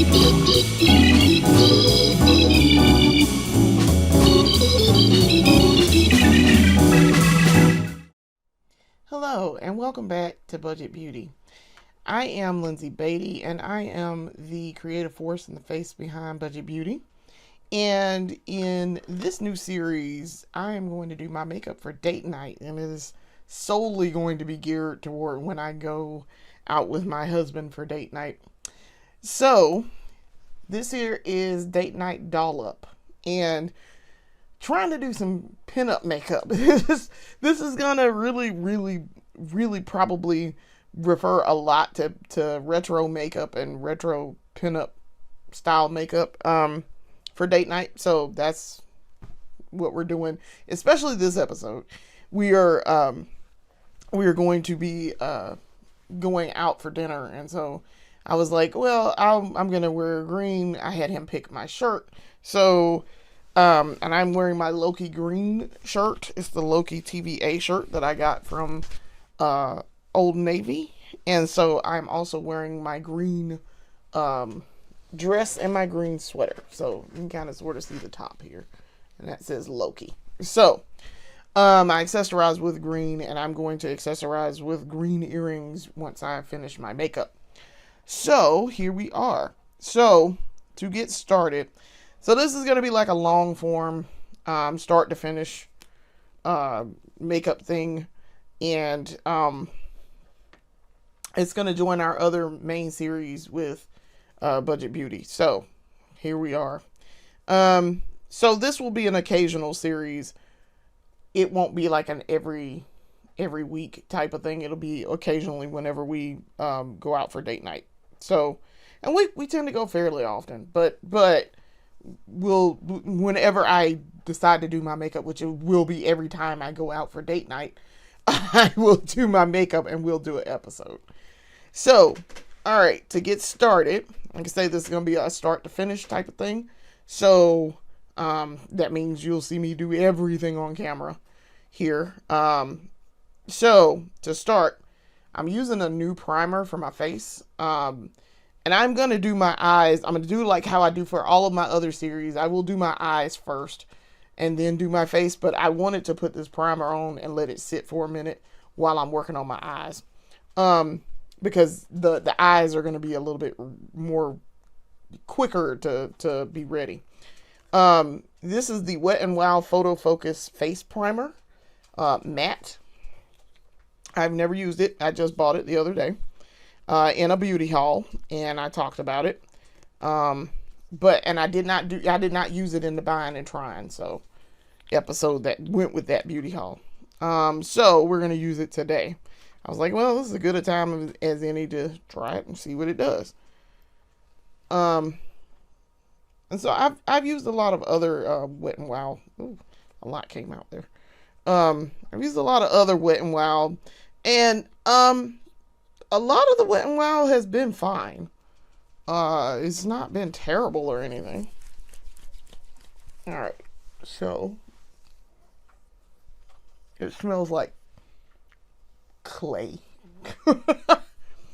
Hello and welcome back to Budget Beauty. I am Lindsay Beatty and I am the creative force and the face behind Budget Beauty. And in this new series, I am going to do my makeup for date night, and it is solely going to be geared toward when I go out with my husband for date night. So this here is Date Night Dollup, and trying to do some pinup makeup. This is gonna really probably refer a lot to retro makeup and retro pinup style makeup for date night. So that's what we're doing, especially this episode. We are going to be going out for dinner, and so I was like, well, I'm gonna wear green. I had him pick my shirt, so and I'm wearing my Loki green shirt. It's the Loki TVA shirt that I got from Old Navy, and so I'm also wearing my green dress and my green sweater, so you can kind of sort of see the top here, and that says Loki. So I accessorize with green, and I'm going to accessorize with green earrings once I finish my makeup. So here we are. So to get started, so this is going to be like a long form start to finish makeup thing, and it's going to join our other main series with Budget Beauty. So here we are. So this will be an occasional series. It won't be like an every week type of thing. It'll be occasionally whenever we go out for date night. So, and we tend to go fairly often, but whenever I decide to do my makeup, which it will be every time I go out for date night, I will do my makeup and we'll do an episode. So, all right, to get started, like I say, this is going to be a start to finish type of thing. So, that means you'll see me do everything on camera here. So to start, I'm using a new primer for my face. And I'm going to do my eyes. I'm going to do like how I do for all of my other series. I will do my eyes first and then do my face. But I wanted to put this primer on and let it sit for a minute while I'm working on my eyes. Because the eyes are going to be a little bit more quicker to be ready. This is the Wet n Wild Photo Focus Face Primer. Matte. I've never used it. I just bought it the other day. In a beauty haul, and I talked about it. And I did not use it in the buying and trying, so episode that went with that beauty haul. So we're going to use it today. I was like, well, this is as good a time as any to try it and see what it does. And so I've used a lot of other Wet n Wild. Ooh, a lot came out there. I've used a lot of other Wet n Wild, and a lot of the Wet n Wild has been fine. It's not been terrible or anything. Alright, so it smells like clay.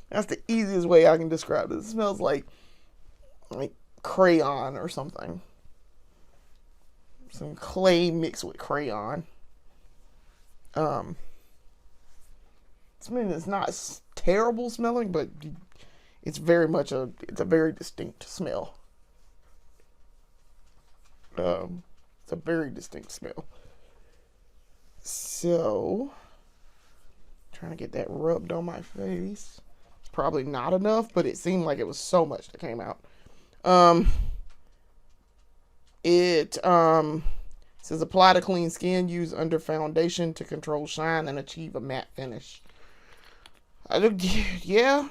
That's the easiest way I can describe it. It smells like crayon or something. Some clay mixed with crayon. I mean, it's not terrible smelling, but it's very much it's a very distinct smell. It's a very distinct smell. So, trying to get that rubbed on my face. It's probably not enough, but it seemed like it was so much that came out. It says apply to clean skin, use under foundation to control shine and achieve a matte finish. Yeah.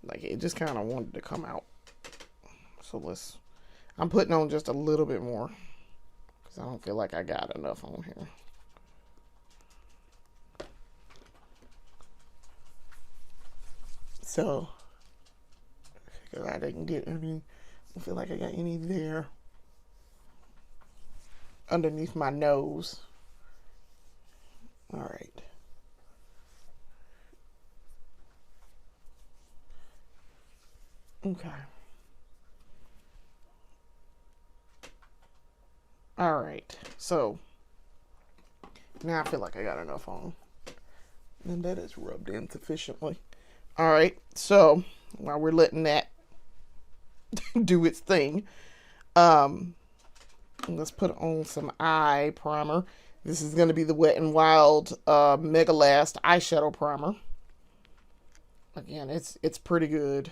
Like, it just kind of wanted to come out. So I'm putting on just a little bit more, because I don't feel like I got enough on here. So, because I didn't get any, I don't feel like I got any there underneath my nose. All right. Okay. All right. So now I feel like I got enough on. And that is rubbed in sufficiently. All right. So while we're letting that do its thing, let's put on some eye primer. This is going to be the Wet n Wild Mega Last eyeshadow primer. Again, it's pretty good.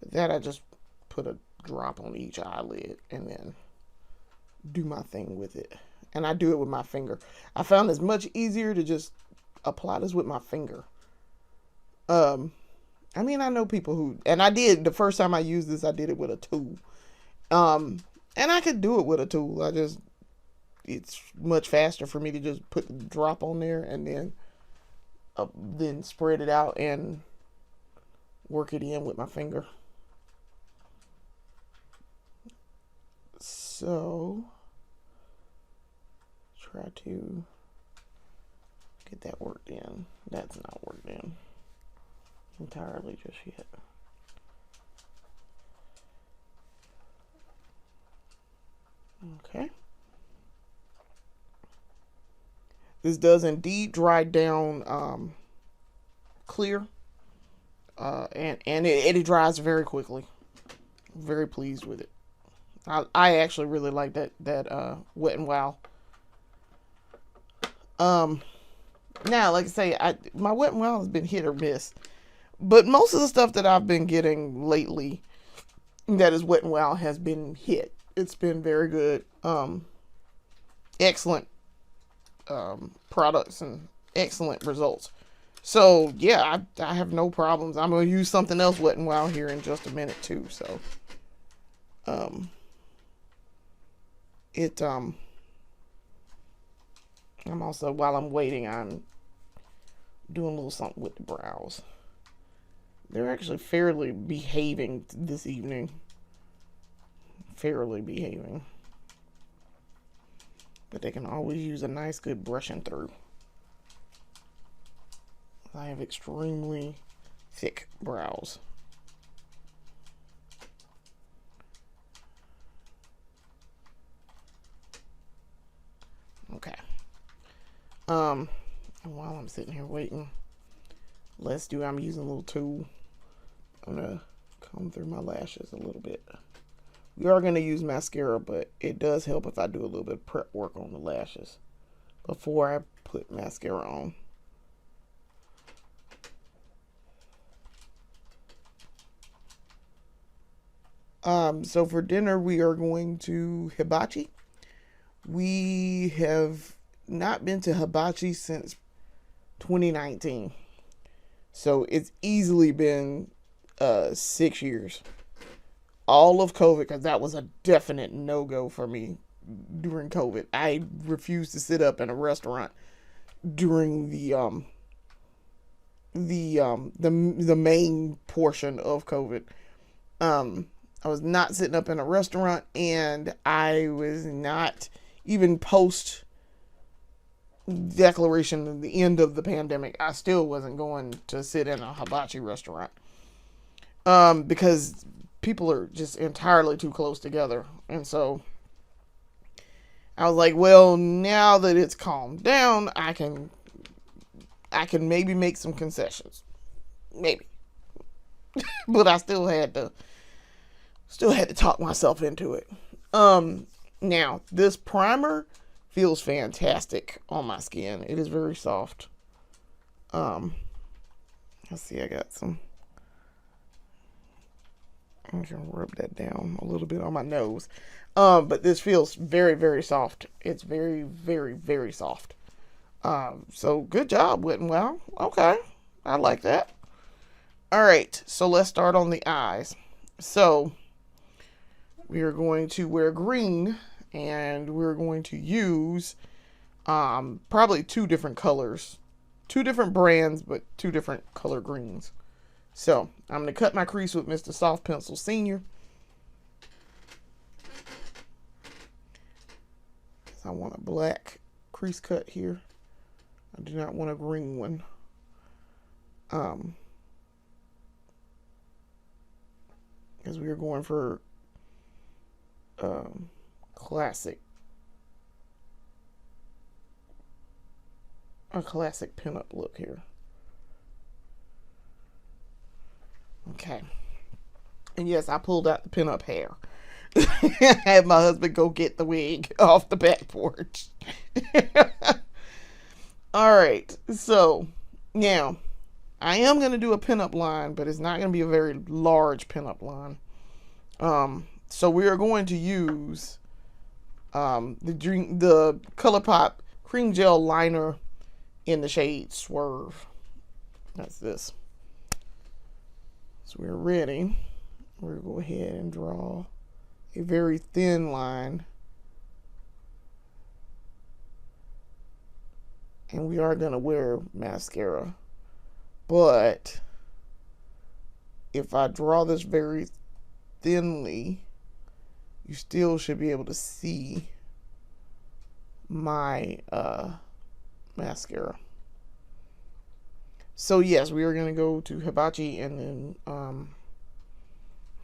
With that, I just put a drop on each eyelid and then do my thing with it. And I do it with my finger. I found it's much easier to just apply this with my finger. I mean, I know people who, and I did, the first time I used this, I did it with a tool. And I could do it with a tool. It's much faster for me to just put the drop on there and then spread it out and work it in with my finger. So, try to get that worked in. That's not worked in entirely just yet. Okay. This does indeed dry down clear, and it dries very quickly. Very pleased with it. I actually really like that Wet n Wild. Now, like I say, my Wet n Wild has been hit or miss, but most of the stuff that I've been getting lately that is Wet n Wild has been hit. It's been very good. Excellent products and excellent results. So yeah, I have no problems. I'm gonna use something else Wet n Wild here in just a minute too. So I'm also, while I'm waiting, I'm doing a little something with the brows. They're actually fairly behaving this evening. Fairly behaving. But they can always use a nice good brushing through. I have extremely thick brows. Okay. And while I'm sitting here waiting, I'm using a little tool. I'm gonna comb through my lashes a little bit. We are gonna use mascara, but it does help if I do a little bit of prep work on the lashes before I put mascara on. So for dinner, we are going to Hibachi. We have not been to Hibachi since 2019. So it's easily been 6 years. All of COVID, because that was a definite no-go for me during COVID. I refused to sit up in a restaurant during the main portion of COVID. I was not sitting up in a restaurant, and I was not even post declaration of the end of the pandemic. I still wasn't going to sit in a hibachi restaurant because people are just entirely too close together. And so I was like, well, now that it's calmed down, I can maybe make some concessions. Maybe. But I still had to talk myself into it. Now, this primer feels fantastic on my skin. It is very soft. Let's see, I got some. I'm just gonna rub that down a little bit on my nose. But this feels very, very soft. It's very, very, very soft. So good job, Wet n Wild. Okay, I like that. All right, so let's start on the eyes. So we are going to wear green, and we're going to use probably two different colors, two different brands, but two different color greens. So I'm going to cut my crease with Mr. Soft Pencil Senior. I want a black crease cut here. I do not want a green one. Because we are going for classic. A classic pinup look here. Okay. And yes, I pulled out the pinup hair. I had my husband go get the wig off the back porch. Alright, so now I am going to do a pinup line, but it's not going to be a very large pinup line. So we are going to use the ColourPop cream gel liner in the shade Swerve. That's this. So we're ready. We're going to go ahead and draw a very thin line. And we are going to wear mascara. But if I draw this very thinly, you still should be able to see my mascara. So yes, we are going to go to Hibachi and then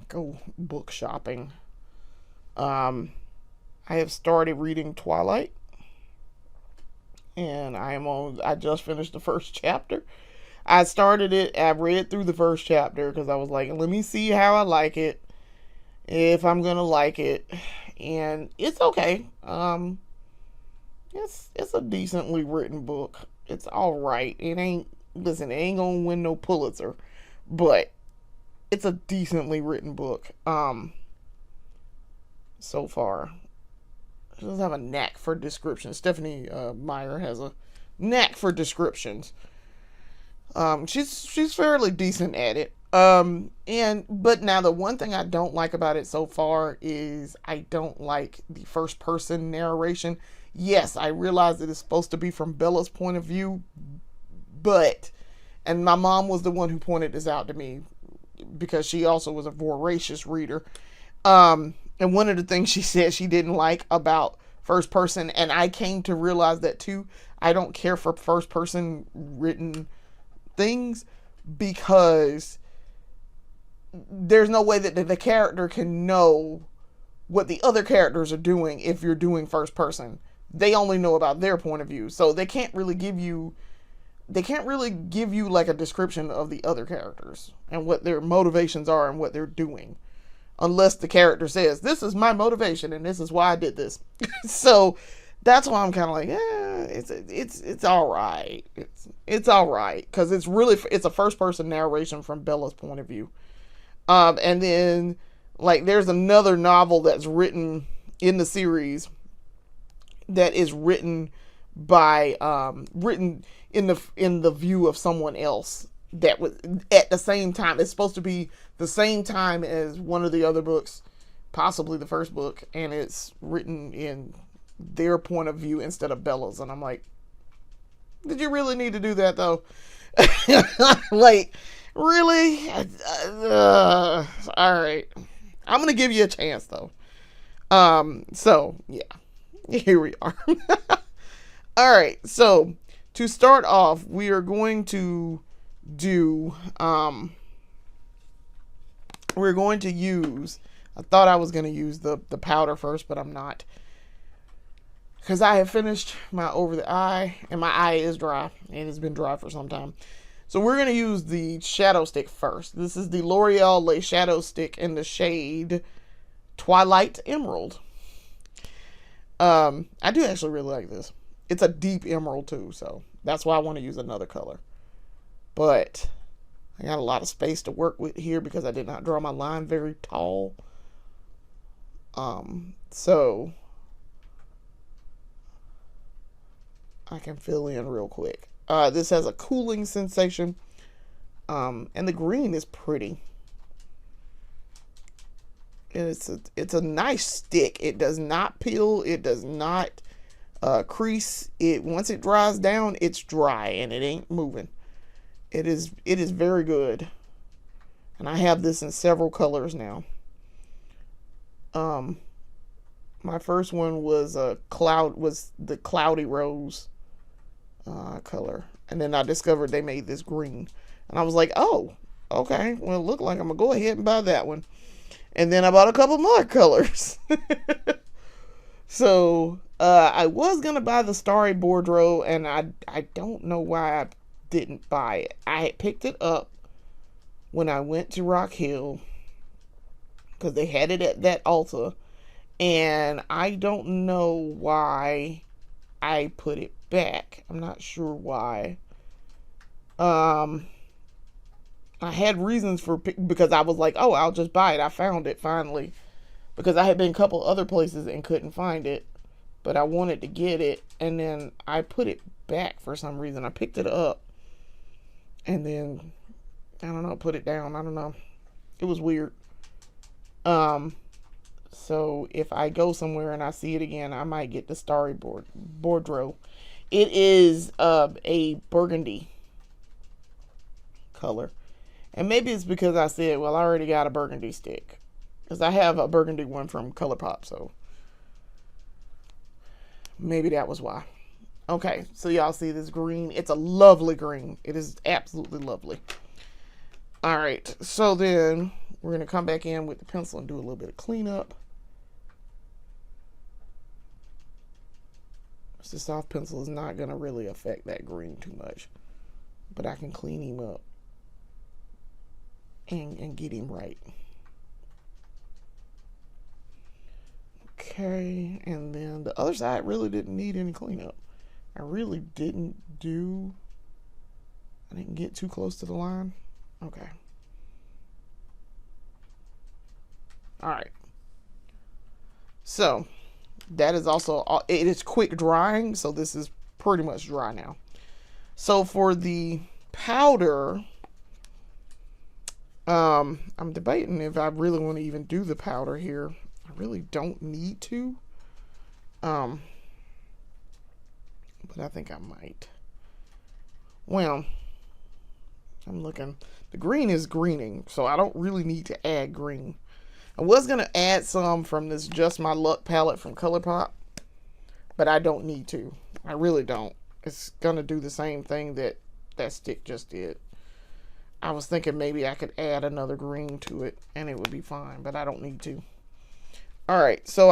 go book shopping. I have started reading Twilight, and I just finished the first chapter. I started it, I read through the first chapter because I was like, let me see how I like it, if I'm gonna like it. And it's okay. It's a decently written book. It's alright. It ain't gonna win no Pulitzer, but it's a decently written book. So far. She doesn't have a knack for descriptions. Stephanie Meyer has a knack for descriptions. She's fairly decent at it. But now the one thing I don't like about it so far is I don't like the first person narration. Yes, I realize it is supposed to be from Bella's point of view, and my mom was the one who pointed this out to me because she also was a voracious reader. And one of the things she said she didn't like about first person, and I came to realize that too, I don't care for first person written things because there's no way that the character can know what the other characters are doing if you're doing first person. They only know about their point of view, so they can't really give you like a description of the other characters and what their motivations are and what they're doing, unless the character says, this is my motivation and this is why I did this. So that's why I'm kind of like, it's all right. It's all right because it's a first person narration from Bella's point of view. And then like there's another novel that's written in the series that is written in the view of someone else that was at the same time. It's supposed to be the same time as one of the other books, possibly the first book, and it's written in their point of view instead of Bella's. And I'm like, did you really need to do that though? Like, really? All right, I'm gonna give you a chance though. So yeah, here we are. All right, so to start off, we are going to do we're going to use, I thought I was going to use the powder first, but I'm not, because I have finished my over the eye, and my eye is dry. It has been dry for some time. So we're going to use the shadow stick first. This is the L'Oreal Lay Shadow Stick in the shade Twilight Emerald. I do actually really like this. It's a deep emerald too, so that's why I want to use another color. But I got a lot of space to work with here because I did not draw my line very tall. So I can fill in real quick. This has a cooling sensation. And the green is pretty. And it's a nice stick. It does not peel. It does not crease. Once it dries down, it's dry and it ain't moving. It is very good. And I have this in several colors now. My first one was the cloudy rose. color. And then I discovered they made this green. And I was like, oh, okay. Well, it looked like I'm going to go ahead and buy that one. And then I bought a couple more colors. So, I was going to buy the Starry Bordeaux, and I don't know why I didn't buy it. I had picked it up when I went to Rock Hill, because they had it at that Ulta, and I don't know why I put it back. I'm not sure why. I had reasons because I was like, oh, I'll just buy it. I found it finally, because I had been a couple other places and couldn't find it, but I wanted to get it, and then I put it back for some reason. I picked it up, and then, I don't know, put it down. I don't know. It was weird. So if I go somewhere and I see it again, I might get the Starry Bordeaux. It is a burgundy color. And maybe it's because I said, well, I already got a burgundy stick. Because I have a burgundy one from ColourPop, so maybe that was why. Okay, so y'all see this green. It's a lovely green. It is absolutely lovely. All right, so then we're going to come back in with the pencil and do a little bit of cleanup. The soft pencil is not going to really affect that green too much. But I can clean him up and get him right. Okay, and then the other side really didn't need any cleanup. I didn't get too close to the line. Okay. All right. So that is also, it is quick drying, so this is pretty much dry now. So for the powder, I'm debating if I really want to even do the powder here. I really don't need to. But I think I might. Well, I'm looking. The green is greening, so I don't really need to add green. I was going to add some from this Just My Luck palette from ColourPop, but I don't need to. I really don't. It's going to do the same thing that stick just did. I was thinking maybe I could add another green to it and it would be fine, but I don't need to. All right, so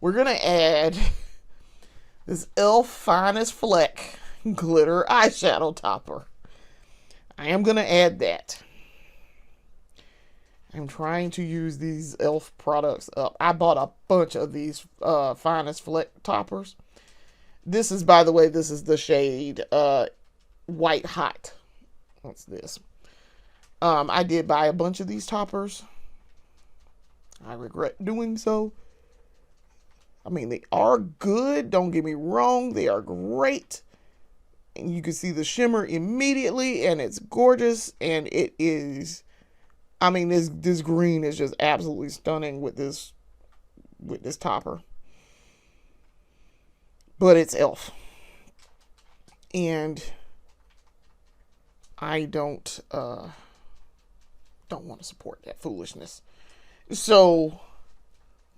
we're going to add this e.l.f. Finest Fleck glitter eyeshadow topper. I am going to add that. I'm trying to use these e.l.f. products up. I bought a bunch of these Finest Fleck toppers. This is, by the way, this is the shade White Hot. What's this? I did buy a bunch of these toppers. I regret doing so. I mean, they are good. Don't get me wrong. They are great. And you can see the shimmer immediately, and it's gorgeous. And it is, I mean, this green is just absolutely stunning with this topper. But it's e.l.f. And I don't want to support that foolishness. So,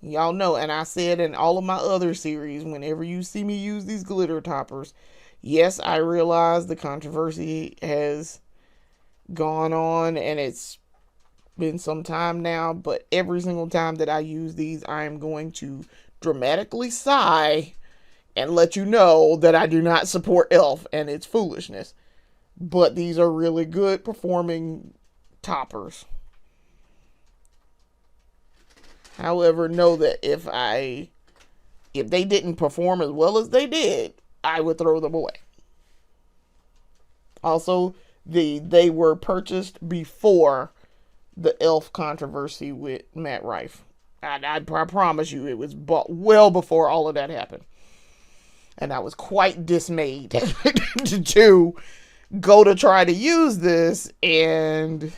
y'all know, and I said in all of my other series, whenever you see me use these glitter toppers, yes, I realize the controversy has gone on and it's been some time now, but every single time that I use these, I am going to dramatically sigh and let you know that I do not support e.l.f. and its foolishness. But these are really good performing toppers. However, know that if they didn't perform as well as they did, I would throw them away. Also, they were purchased before the e.l.f. controversy with Matt Rife. I promise you, it was bought well before all of that happened. And I was quite dismayed to go to try to use this, and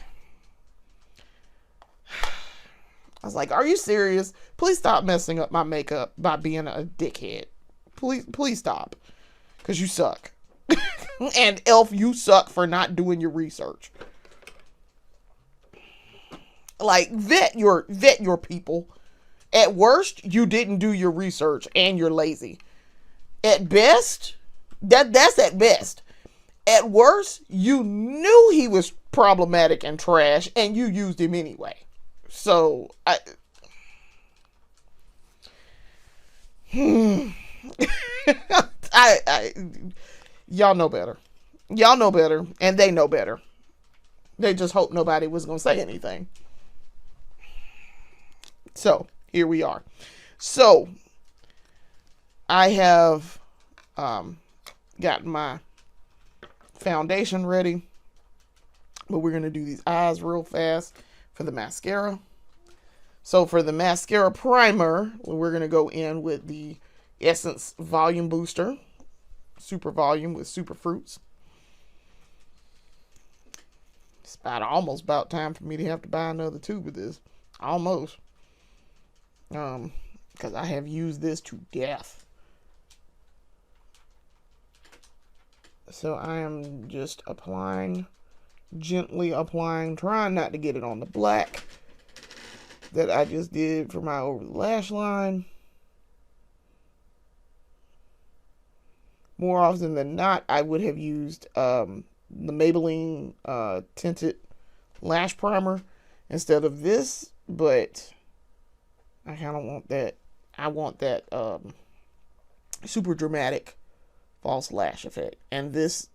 I was like, are you serious? Please stop messing up my makeup by being a dickhead. Please stop. Because you suck. And e.l.f., you suck for not doing your research. Like, vet your people. At worst, you didn't do your research and you're lazy. At best, that's at best. At worst, you knew he was problematic and trash, and you used him anyway. So I y'all know better. Y'all know better, and they know better. They just hoped nobody was gonna say anything. So here we are. So I have got my foundation ready, but we're gonna do these eyes real fast for the mascara. So for the mascara primer, we're gonna go in with the Essence Volume Booster, Super Volume with Super Fruits. It's almost about time for me to have to buy another tube of this. Almost. Because I have used this to death. So I am just applying, gently applying, trying not to get it on the black that I just did for my over the lash line. More often than not, I would have used the Maybelline tinted lash primer instead of this, but I kind of want that. I want that super dramatic false lash effect, and this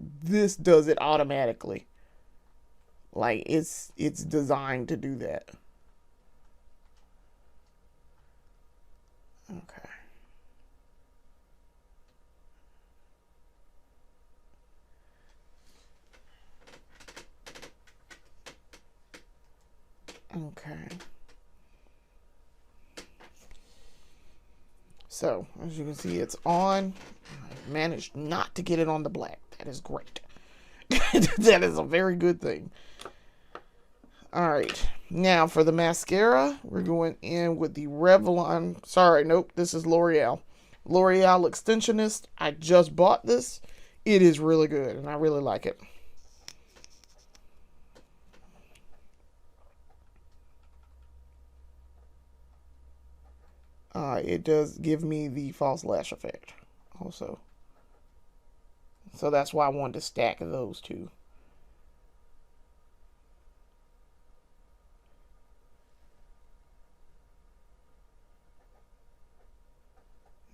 does it automatically. Like it's designed to do that. Okay. Okay. So, as you can see, it's on. I managed not to get it on the black. That is great. That is a very good thing. Alright. Now, for the mascara, we're going in with the Revlon. Sorry, nope. This is L'Oreal. L'Oreal Extensionist. I just bought this. It is really good, and I really like it. It does give me the false lash effect also. So that's why I wanted to stack those two.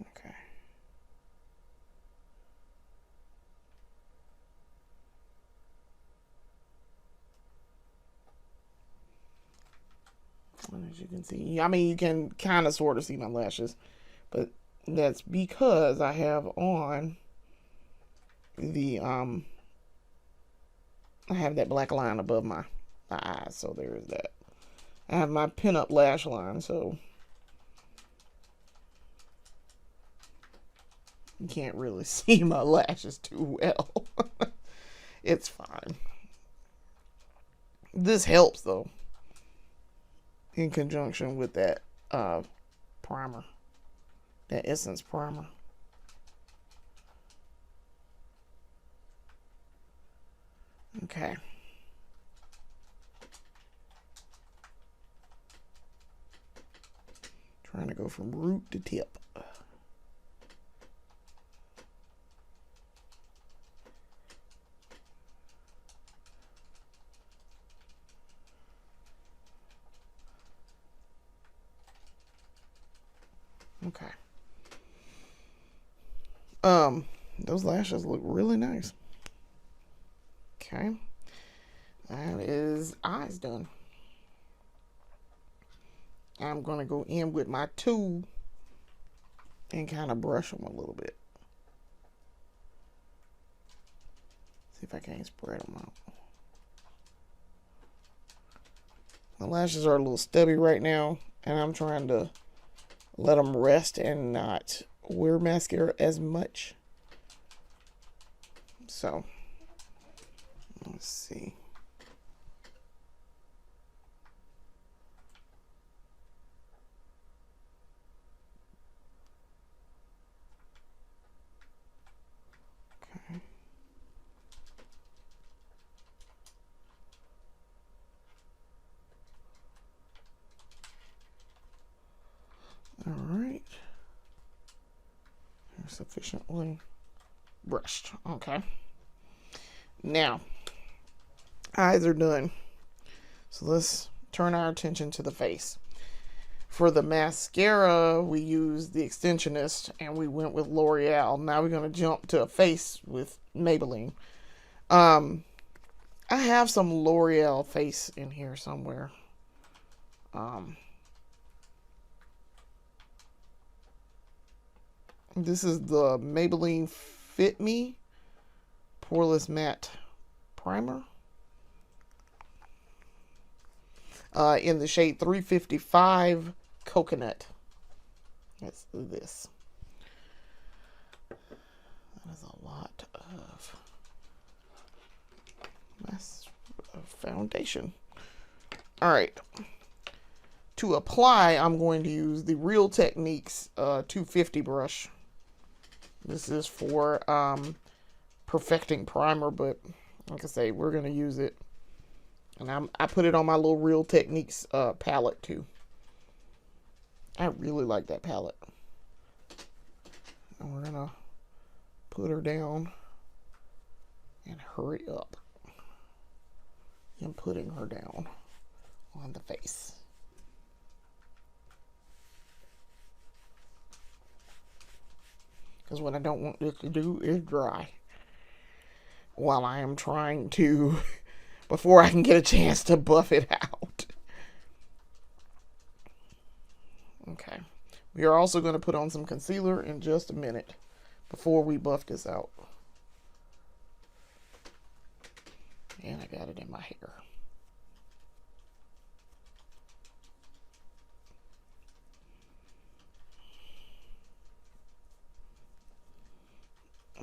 Okay. As you can see, I mean, you can kind of sort of see my lashes, but that's because I have on the I have that black line above my eyes, so there is that. I have my pinup lash line, so you can't really see my lashes too well. It's fine. This helps though, in conjunction with that primer, that Essence primer. Okay. Trying to go from root to tip. Okay. Those lashes look really nice. Okay. That is eyes done. I'm going to go in with my tool and kind of brush them a little bit. See if I can't spread them out. My lashes are a little stubby right now, and I'm trying to let them rest and not wear mascara as much. So, let's see. Okay. All right. sufficiently brushed. Okay. Now, eyes are done. So let's turn our attention to the face. For the mascara, we used the Extensionist and we went with L'Oreal. Now we're going to jump to a face with Maybelline. I have some L'Oreal face in here somewhere. This is the Maybelline Fit Me Poreless Matte Primer. In the shade 355 Coconut. Let's do this. That is a lot of foundation. Alright. To apply, I'm going to use the Real Techniques 250 brush. This is for perfecting primer, but like I say, we're going to use it. And I put it on my little Real Techniques palette too. I really like that palette. And we're going to put her down and hurry up in putting her down on the face. Because what I don't want this to do is dry while I am trying to, before I can get a chance to buff it out. Okay. We are also going to put on some concealer in just a minute before we buff this out. And I got it in my hair.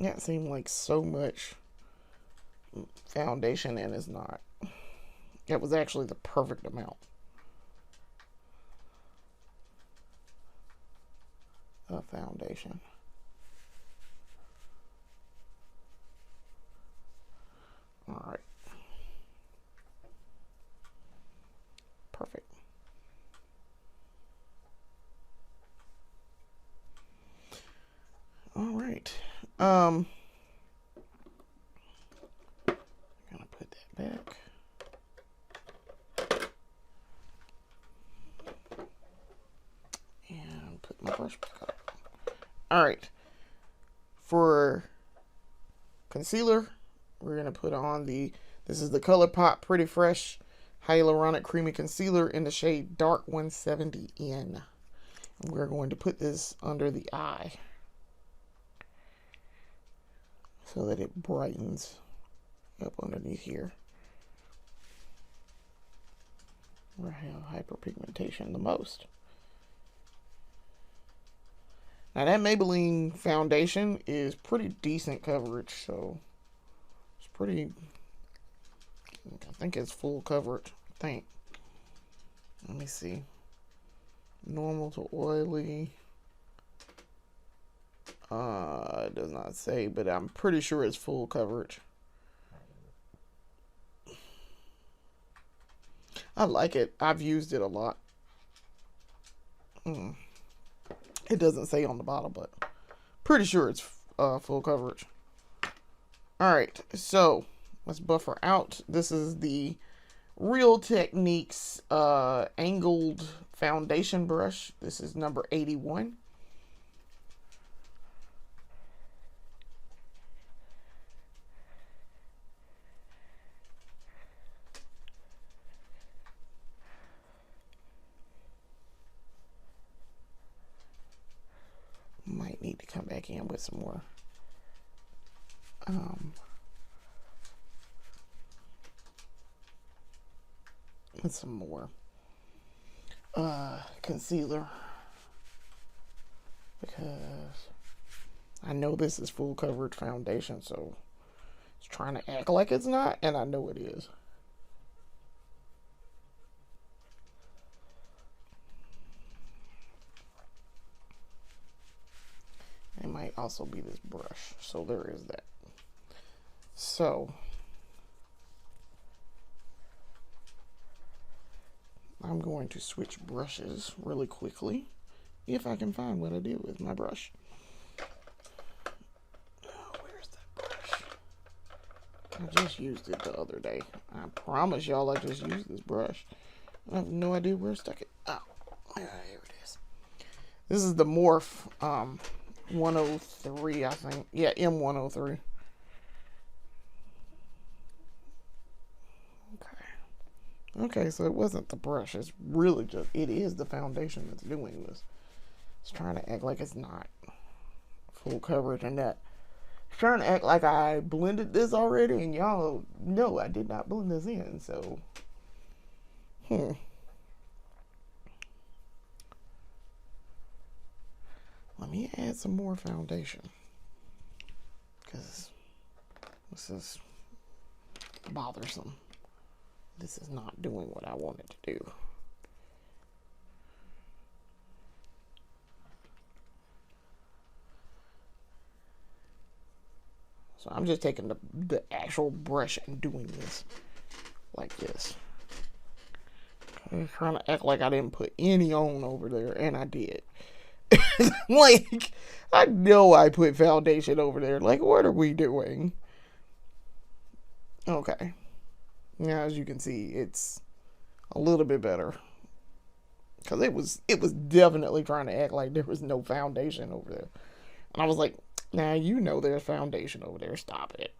That seemed like so much foundation, and it's not. It was actually the perfect amount of foundation. All right. Perfect. All right. I'm gonna put that back. And put my brush back up. All right. For concealer, we're gonna put on this is the ColourPop Pretty Fresh Hyaluronic Creamy Concealer in the shade Dark 170N. And we're going to put this under the eye so that it brightens up underneath here where I have hyperpigmentation the most. Now that Maybelline foundation is pretty decent coverage, so it's pretty, I think it's full coverage, I think. Let me see. Normal to oily. It does not say, but I'm pretty sure it's full coverage. I like it. I've used it a lot. It doesn't say on the bottle, but pretty sure it's full coverage. Alright, so let's buff her out. This is the Real Techniques angled foundation brush. This is number 81. Might need to come back in with some more concealer, because I know this is full coverage foundation, so it's trying to act like it's not, and I know it is. It might also be this brush, so there is that. So I'm going to switch brushes really quickly if I can find what I did with my brush. I just used it the other day. I promise y'all I just used this brush. I have no idea where I stuck it. Oh, here it is. This is the Morph 103, I think. Yeah, M103. Okay, so it wasn't the brush. It's really just, it is the foundation that's doing this. It's trying to act like it's not full coverage and that. It's trying to act like I blended this already, and y'all know I did not blend this in, so. Let me add some more foundation. Because this is bothersome. This is not doing what I want it to do. So I'm just taking the actual brush and doing this like this. I'm trying to act like I didn't put any on over there, and I did. Like, I know I put foundation over there. Like, what are we doing? Okay. Now, as you can see, it's a little bit better. Because it was definitely trying to act like there was no foundation over there. And I was like, now you know there's foundation over there. Stop it.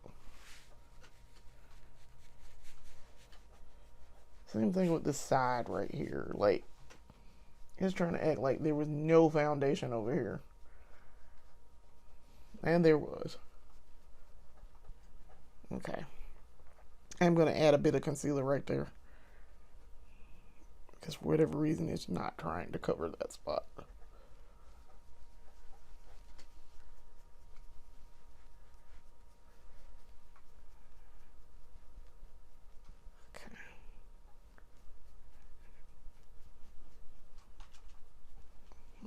Same thing with this side right here. Like, it's trying to act like there was no foundation over here. And there was. Okay. I'm going to add a bit of concealer right there. Because for whatever reason, it's not trying to cover that spot. Okay.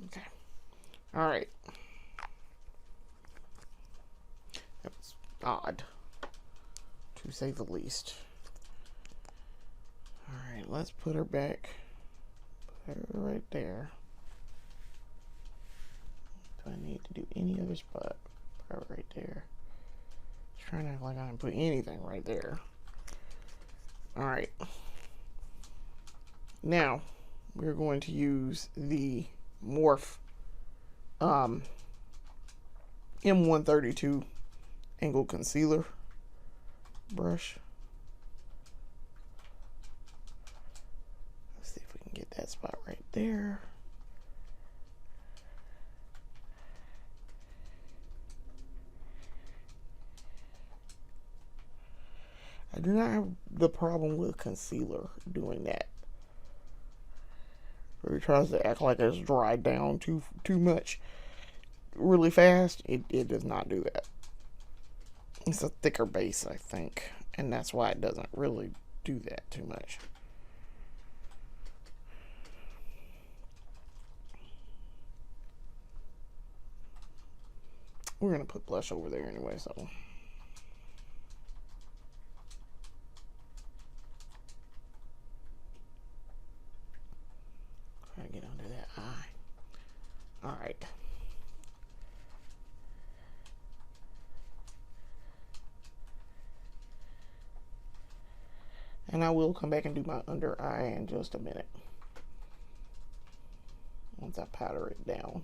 Okay. All right. That was odd, to say the least. All right, let's put her back. Put her right there. Do I need to do any other spot? Put her right there. Just trying to act like I didn't put anything right there. All right. Now we're going to use the Morph M132 angled concealer brush. Let's see if we can get that spot right there. I do not have the problem with concealer doing that. Where it tries to act like it's dried down too much really fast. It does not do that. It's a thicker base, I think, and that's why it doesn't really do that too much. We're gonna put blush over there anyway, so. Try to get under that eye. All right. And I will come back and do my under eye in just a minute. Once I powder it down.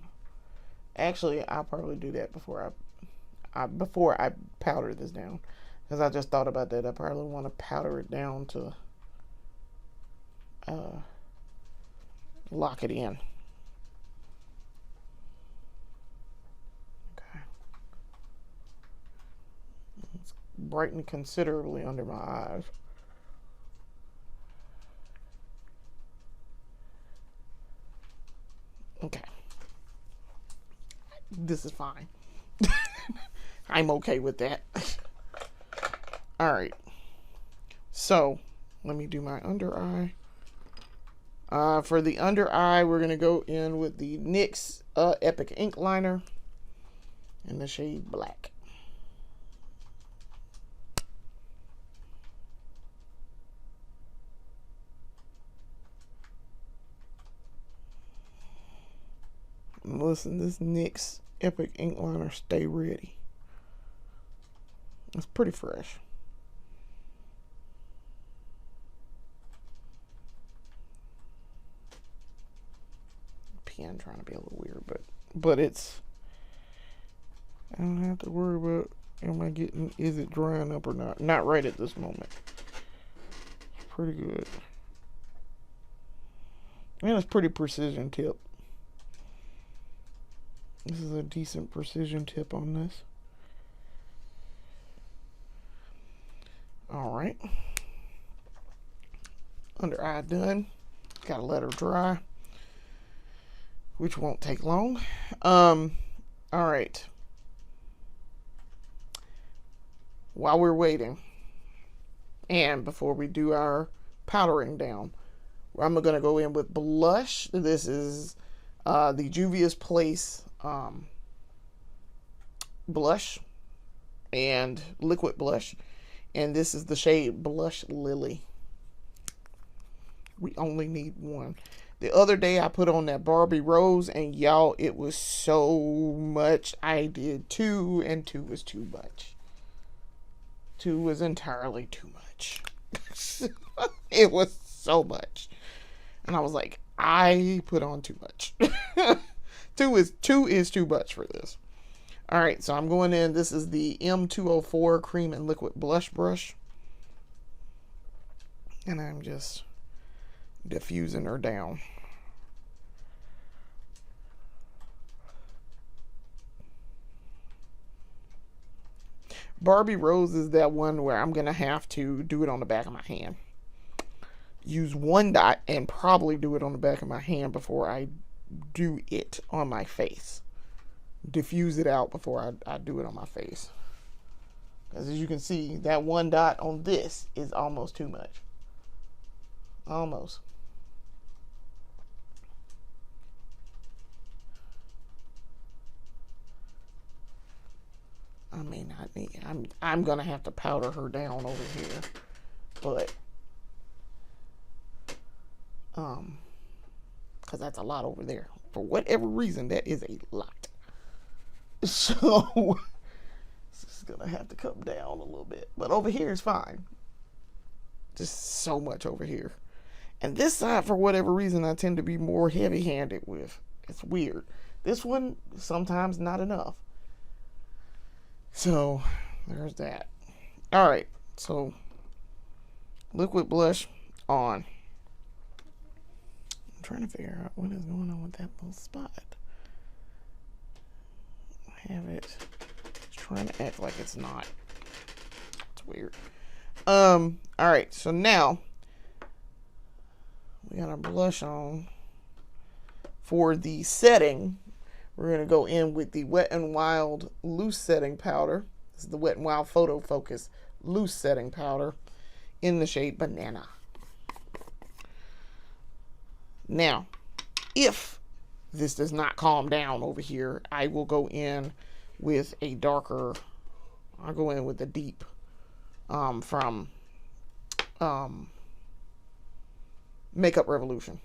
Actually, I'll probably do that before I powder this down. Because I just thought about that. I probably want to powder it down to lock it in. Okay. It's brightening considerably under my eyes. Okay. This is fine. I'm okay with that. All right. So, let me do my under eye. For the under eye, we're going to go in with the NYX Epic Ink Liner in the shade Black. Listen, this NYX Epic Ink Liner, stay ready. It's pretty fresh. again, trying to be a little weird, but it's, I don't have to worry about, is it drying up or not? Not right at this moment. It's pretty good. And it's pretty precision tip. This is a decent precision tip on this. Alright. Under eye done. Gotta let her dry, which won't take long. Alright. While we're waiting, and before we do our powdering down, I'm going to go in with blush. This is the Juvia's Place blush and liquid blush. And this is the shade Blush Lily. We only need one. The other day I put on that Barbie Rose, and y'all, it was so much. I did 2, and 2 was too much. 2 was entirely too much. It was so much. And I was like, I put on too much. 2 is too much for this. Alright, so I'm going in. This is the M204 Cream and Liquid Blush Brush. And I'm just diffusing her down. Barbie Rose is that one where I'm going to have to do it on the back of my hand. Use one dot and probably do it on the back of my hand before I do it on my face. Diffuse it out before I do it on my face. Because as you can see, that one dot on this is almost too much. Almost. I may not need. I'm gonna have to powder her down over here, but because that's a lot over there. For whatever reason, that is a lot. So this is gonna have to come down a little bit, but over here is fine. Just so much over here, and this side, for whatever reason, I tend to be more heavy-handed with. It's weird. This one sometimes not enough. So, there's that. Alright, so liquid blush on. I'm trying to figure out what is going on with that little spot. I have it. It's trying to act like it's not. It's weird. Alright, so now we got our blush on. For the setting, we're going to go in with the Wet n Wild Loose Setting Powder. This is the Wet n Wild Photo Focus Loose Setting Powder in the shade Banana. Now, if this does not calm down over here, I will go in with a darker, I'll go in with the deep from Makeup Revolution.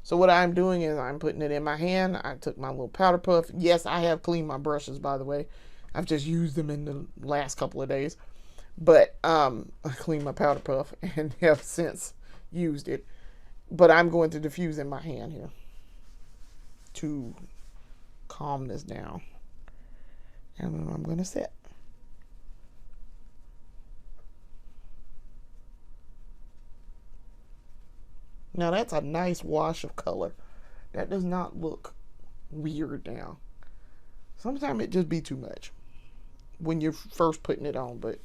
So what I'm doing is I'm putting it in my hand. I took my little powder puff. Yes, I have cleaned my brushes, by the way. I've just used them in the last couple of days. But I cleaned my powder puff and have since used it. But I'm going to diffuse in my hand here to calm this down. And then I'm going to set. Now that's a nice wash of color. That does not look weird now. Sometimes it just be too much when you're first putting it on, but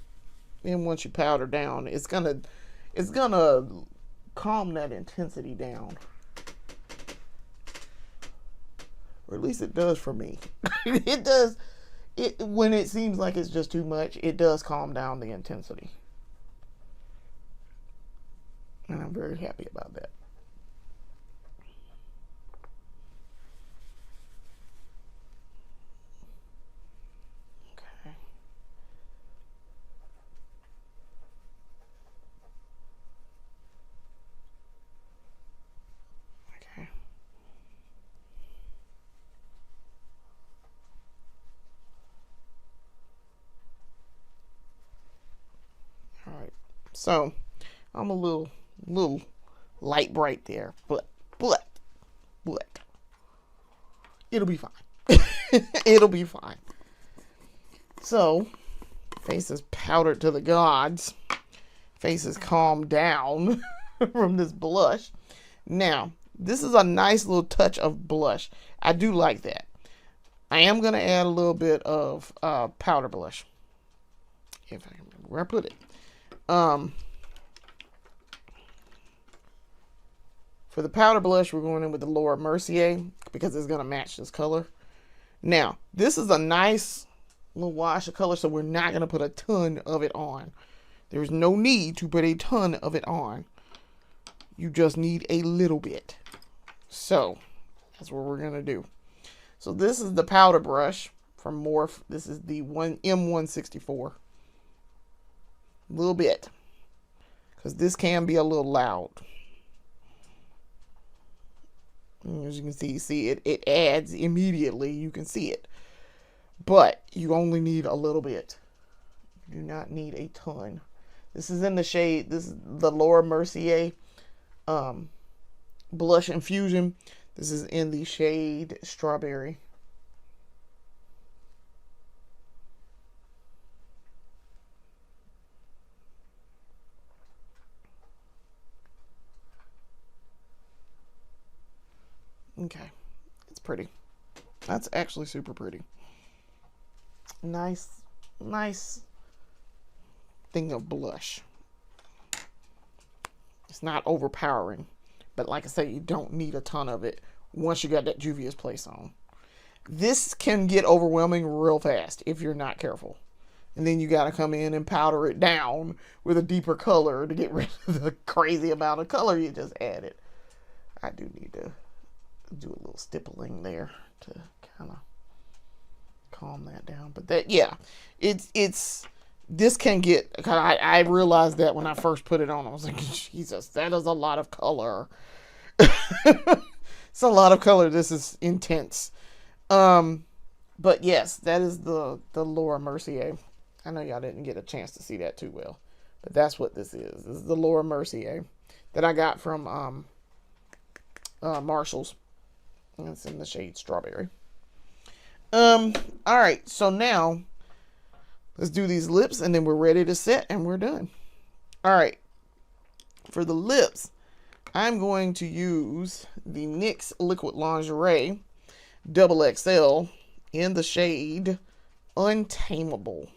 then once you powder down, it's gonna calm that intensity down. Or at least it does for me. It does. When it seems like it's just too much, it does calm down the intensity. And I'm very happy about that. Okay. Okay. All right. So I'm a little light bright there, but It'll be fine. It'll be fine. So, face is powdered to the gods. Face is calmed down from this blush. Now, this is a nice little touch of blush. I do like that. I am going to add a little bit of powder blush. If I can remember where I put it. For the powder blush, we're going in with the Laura Mercier because it's going to match this color. Now, this is a nice little wash of color, so we're not going to put a ton of it on. There's no need to put a ton of it on. You just need a little bit. So, that's what we're going to do. So, this is the powder brush from Morphe. This is the M164. A little bit. Because this can be a little loud. As you can see it adds immediately. You can see it. But you only need a little bit. You do not need a ton. This is in the shade, this is the Laura Mercier Blush Infusion. This is in the shade Strawberry. Okay, it's pretty. That's actually super pretty. Nice thing of blush. It's not overpowering, but like I said, you don't need a ton of it once you got that Juvia's Place on. This can get overwhelming real fast if you're not careful. And then you got to come in and powder it down with a deeper color to get rid of the crazy amount of color you just added. I do need to do a little stippling there to kind of calm that down. But that, yeah, it's this can get, I realized that when I first put it on. I was like, Jesus, that is a lot of color. It's a lot of color. This is intense. But yes, that is the Laura Mercier. I know y'all didn't get a chance to see that too well, but that's what this is. This is the Laura Mercier that I got from Marshall's. And it's in the shade Strawberry. All right, so now let's do these lips, and then we're ready to set, and we're done. All right, for the lips, I'm going to use the NYX Liquid Lingerie Double XL in the shade Untamable.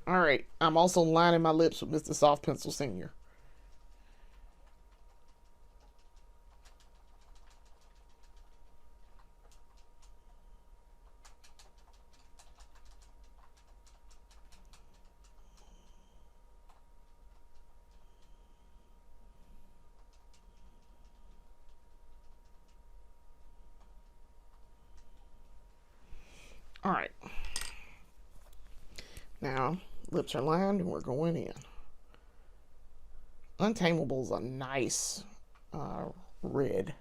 All right, I'm also lining my lips with Mr. Soft Pencil Senior. All right. Now, lips are lined and we're going in. Untamable is a nice red.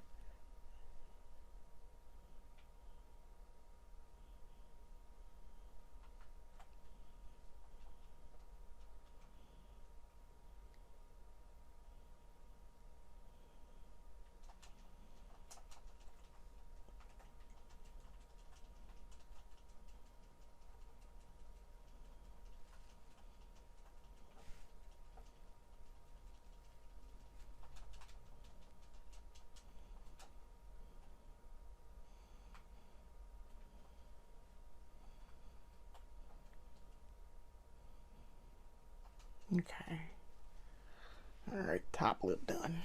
Okay. All right, top lip done.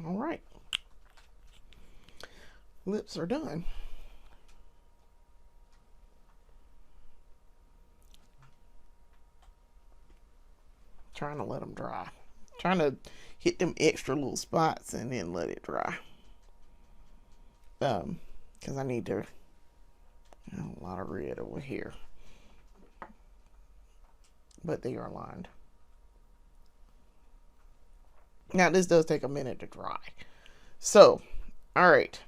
All right. Lips are done. trying to let them dry. Trying to hit them extra little spots and then let it dry. Because I need to, a lot of red over here. But they are lined. Now this does take a minute to dry. So, alright.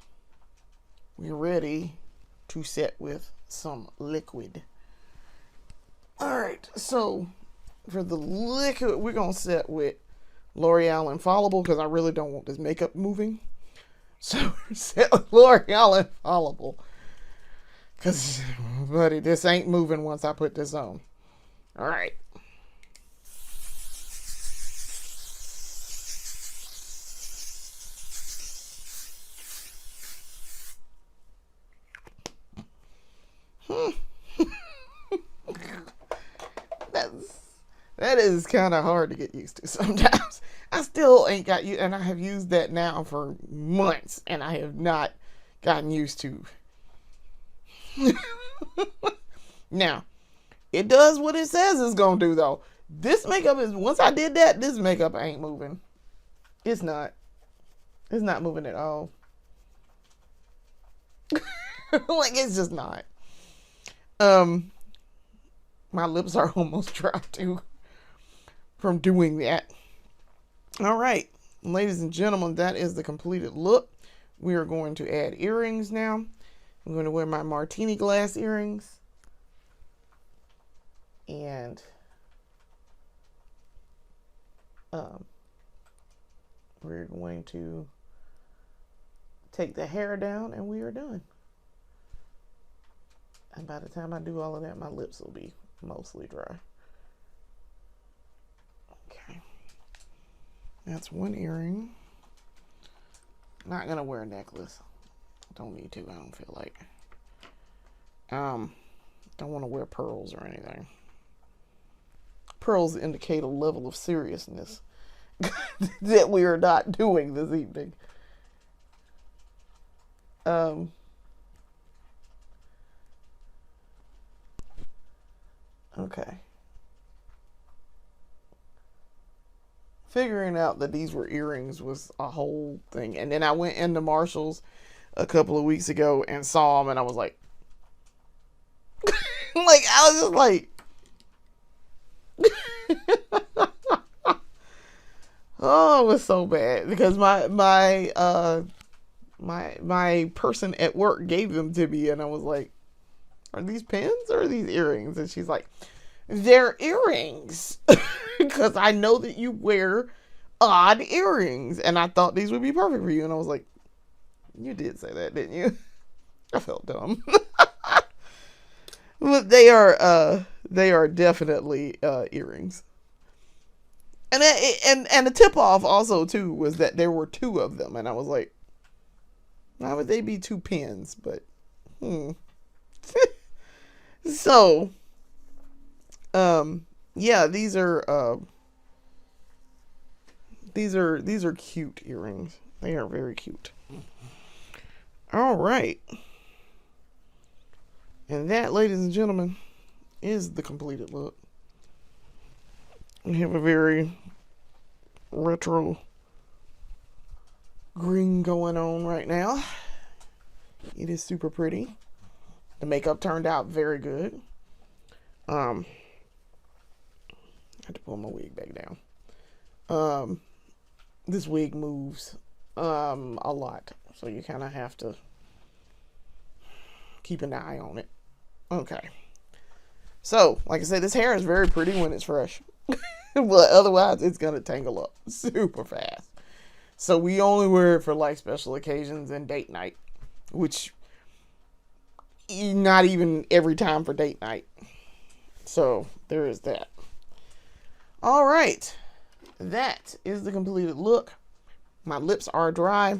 We're ready to set with some liquid. Alright, so for the liquid, we're going to set with L'Oreal Infallible because I really don't want this makeup moving. So set with L'Oreal Infallible. Because, buddy, this ain't moving once I put this on. Alright. That is kind of hard to get used to sometimes. I still ain't got you, and I have used that now for months, and I have not gotten used to. Now, it does what it says it's gonna do, though. This makeup is, once I did that, this makeup ain't moving. It's not. It's not moving at all. Like, it's just not. My lips are almost dry, too, from doing that. All right, ladies and gentlemen, that is the completed look. We are going to add earrings now. I'm going to wear my martini glass earrings. And we're going to take the hair down and we are done. And by the time I do all of that, my lips will be mostly dry. Okay. That's one earring. Not gonna wear a necklace. Don't need to. I don't feel like. Don't want to wear pearls or anything. Pearls indicate a level of seriousness that we are not doing this evening. Okay. Figuring out that these were earrings was a whole thing. And then I went into Marshall's a couple of weeks ago and saw them, and I was like, like, I was just like, oh, it was so bad because my person at work gave them to me, and I was like, are these pins or are these earrings? And she's like, they're earrings because I know that you wear odd earrings, and I thought these would be perfect for you. And I was like, you did say that, didn't you? I felt dumb. But they are definitely earrings. And the tip off also too was that there were two of them, and I was like, why would they be two pins? But so yeah, these are cute earrings. They are very cute. All right. And that, ladies and gentlemen, is the completed look. We have a very retro green going on right now. It is super pretty. The makeup turned out very good. I had to pull my wig back down. This wig moves a lot, so you kind of have to keep an eye on it. Okay. So, like I said, this hair is very pretty when it's fresh. But otherwise, it's going to tangle up super fast. So, we only wear it for like special occasions and date night. Which, not even every time for date night. So, there is that. Alright. That is the completed look. My lips are dry.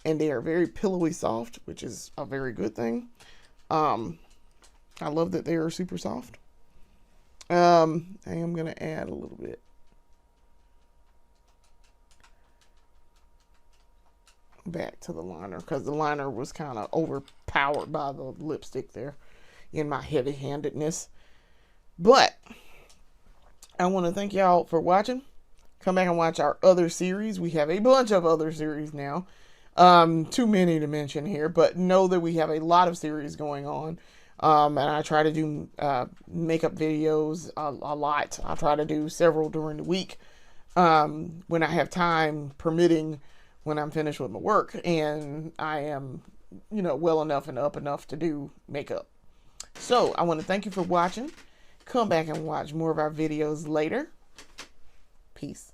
And they are very pillowy soft, which is a very good thing. I love that they are super soft. I am going to add a little bit. Back to the liner, because the liner was kind of overpowered by the lipstick there in my heavy-handedness. But I want to thank y'all for watching. Come back and watch our other series. We have a bunch of other series now. Too many to mention here, but know that we have a lot of series going on. And I try to do makeup videos a lot. I try to do several during the week when I have time permitting, when I'm finished with my work and I am, well enough and up enough to do makeup. So I want to thank you for watching. Come back and watch more of our videos later. Peace.